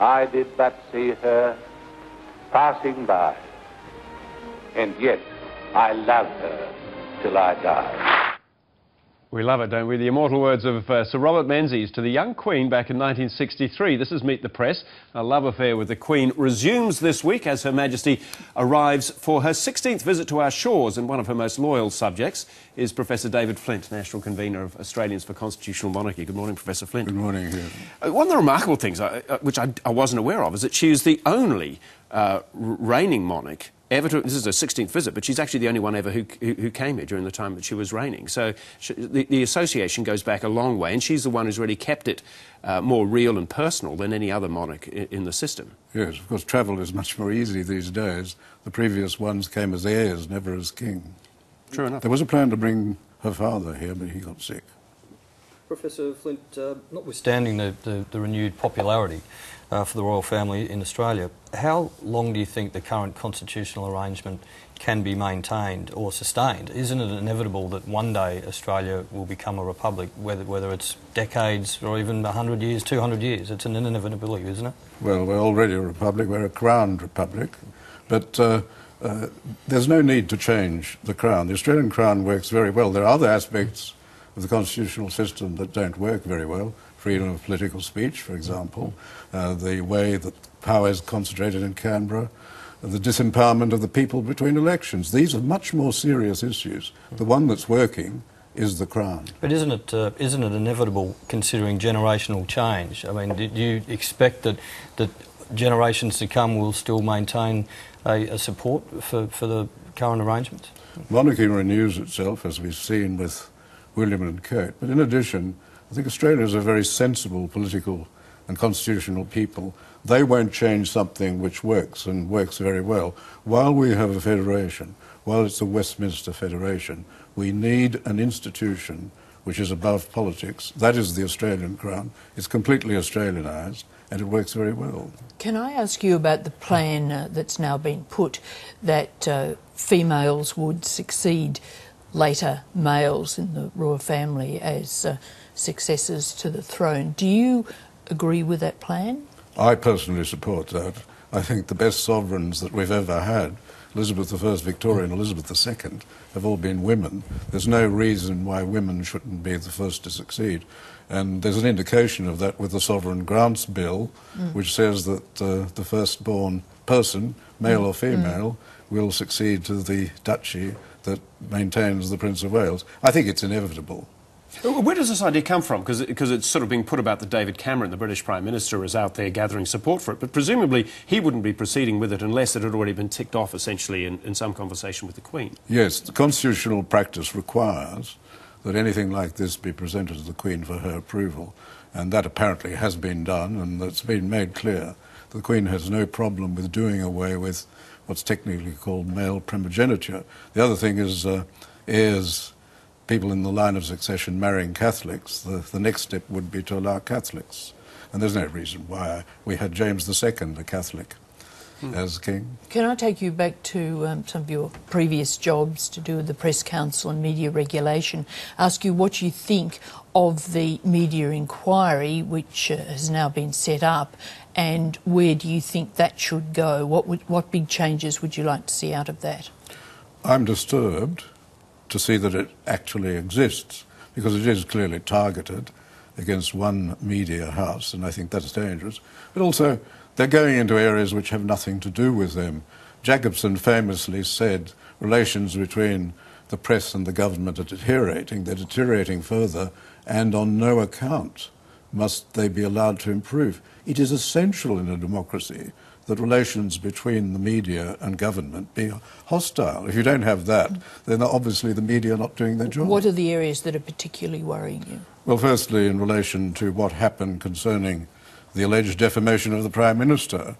I did but see her passing by, and yet I love her till I die. We love it, don't we? The immortal words of Sir Robert Menzies to the young Queen back in 1963. This is Meet the Press. A love affair with the Queen resumes this week as Her Majesty arrives for her 16th visit to our shores, and one of her most loyal subjects is Professor David Flint, National Convener of Australians for Constitutional Monarchy. Good morning, Professor Flint. Good morning, Hugh. One of the remarkable things, which I wasn't aware of, is that she is the only reigning monarch ever to, this is her 16th visit, but she's actually the only one ever who came here during the time that she was reigning. So the association goes back a long way, and she's the one who's really kept it more real and personal than any other monarch in the system. Yes, of course, travel is much more easy these days. The previous ones came as heirs, never as king. True enough. There was a plan to bring her father here, but he got sick. Professor Flint, notwithstanding the renewed popularity for the royal family in Australia, how long do you think the current constitutional arrangement can be maintained or sustained? Isn't it inevitable that one day Australia will become a republic, whether it's decades or even 100 years, 200 years? It's an inevitability, isn't it? Well, we're already a republic. We're a crowned republic. But there's no need to change the crown. The Australian crown works very well. There are other aspects of the constitutional system that don't work very well. Freedom of political speech, for example, the way that power is concentrated in Canberra, the disempowerment of the people between elections. These are much more serious issues. The one that's working is the Crown. But isn't it inevitable, considering generational change? I mean, do you expect that generations to come will still maintain a support for the current arrangements? Monarchy renews itself, as we've seen with William and Kate, but in addition, I think Australians are very sensible political and constitutional people. They won't change something which works and works very well. While we have a federation, while it's a Westminster federation, we need an institution which is above politics. That is the Australian Crown. It's completely Australianised and it works very well. Can I ask you about the plan that's now been put that females would succeed later males in the royal family as successors to the throne? Do you agree with that plan? I personally support that. I think the best sovereigns that we've ever had, Elizabeth I, Victoria and Elizabeth II, have all been women. There's no reason why women shouldn't be the first to succeed. And there's an indication of that with the Sovereign Grants Bill, which says that the firstborn person, male or female, will succeed to the duchy that maintains the Prince of Wales. I think it's inevitable. Where does this idea come from? Because it's sort of being put about that David Cameron, the British Prime Minister, is out there gathering support for it, but presumably he wouldn't be proceeding with it unless it had already been ticked off, essentially, in some conversation with the Queen. Yes, the constitutional practice requires that anything like this be presented to the Queen for her approval, and that apparently has been done, and it's been made clear that the Queen has no problem with doing away with what's technically called male primogeniture. The other thing is people in the line of succession marrying Catholics. The next step would be to allow Catholics. And there's no reason why we had James II, a Catholic, as king. Can I take you back to some of your previous jobs to do with the Press Council and media regulation, ask you what you think of the media inquiry which has now been set up, and where do you think that should go? What big changes would you like to see out of that? I'm disturbed to see that it actually exists, because it is clearly targeted against one media house, and I think that's dangerous. But also, they're going into areas which have nothing to do with them. Jacobson famously said relations between the press and the government are deteriorating. They're deteriorating further, and on no account must they be allowed to improve. It is essential in a democracy that relations between the media and government be hostile. If you don't have that, then obviously the media are not doing their job. What are the areas that are particularly worrying you? Well, firstly, in relation to what happened concerning the alleged defamation of the Prime Minister,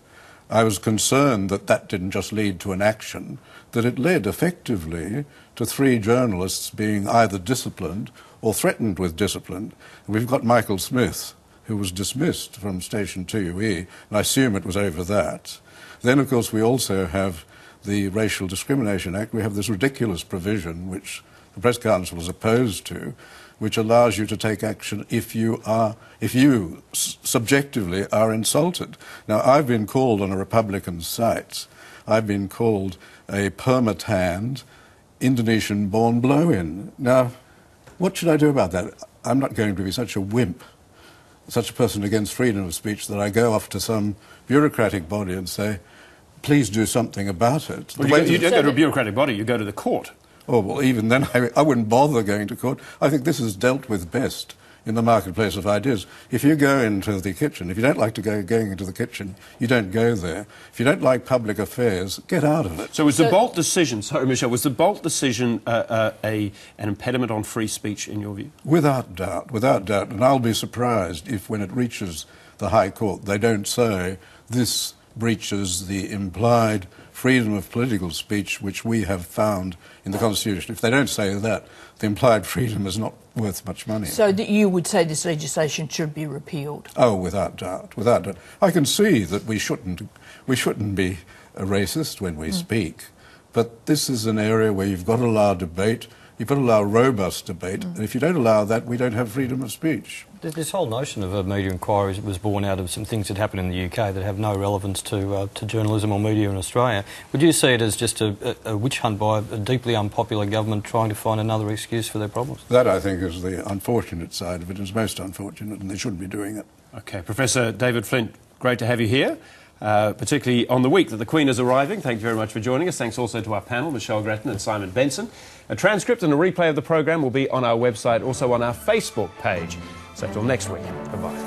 I was concerned that that didn't just lead to an action, that it led effectively to 3 journalists being either disciplined or threatened with discipline. We've got Michael Smith, who was dismissed from Station 2UE, and I assume it was over that. Then, of course, we also have the Racial Discrimination Act. We have this ridiculous provision, which the Press Council is opposed to, which allows you to take action if you subjectively are insulted. Now, I've been called on a Republican site, I've been called a permit-hand, Indonesian-born blow-in. Now, what should I do about that? I'm not going to be such a wimp, such a person against freedom of speech, that I go off to some bureaucratic body and say, please do something about it. Well, you don't go to a bureaucratic body, you go to the court. Oh, well, even then, I wouldn't bother going to court. I think this is dealt with best in the marketplace of ideas. If you go into the kitchen, if you don't like to going into the kitchen, you don't go there. If you don't like public affairs, get out of it. So was the Bolt decision, sorry Michelle, was the Bolt decision an impediment on free speech in your view? Without doubt, without doubt. And I'll be surprised if when it reaches the High Court they don't say this breaches the implied freedom of political speech which we have found in the Constitution. If they don't say that, the implied freedom is not worth much money. So that you would say this legislation should be repealed? Oh, without doubt, without doubt. I can see that we shouldn't be a racist when we speak, but this is an area where you've got to allow debate, you've got to allow robust debate, and if you don't allow that, we don't have freedom of speech. This whole notion of a media inquiry was born out of some things that happened in the UK that have no relevance to journalism or media in Australia. Would you see it as just a witch hunt by a deeply unpopular government trying to find another excuse for their problems? That, I think, is the unfortunate side of it. It's most unfortunate, and they shouldn't be doing it. OK, Professor David Flint, great to have you here, particularly on the week that the Queen is arriving. Thank you very much for joining us. Thanks also to our panel, Michelle Grattan and Simon Benson. A transcript and a replay of the programme will be on our website, also on our Facebook page. So till next week, bye-bye.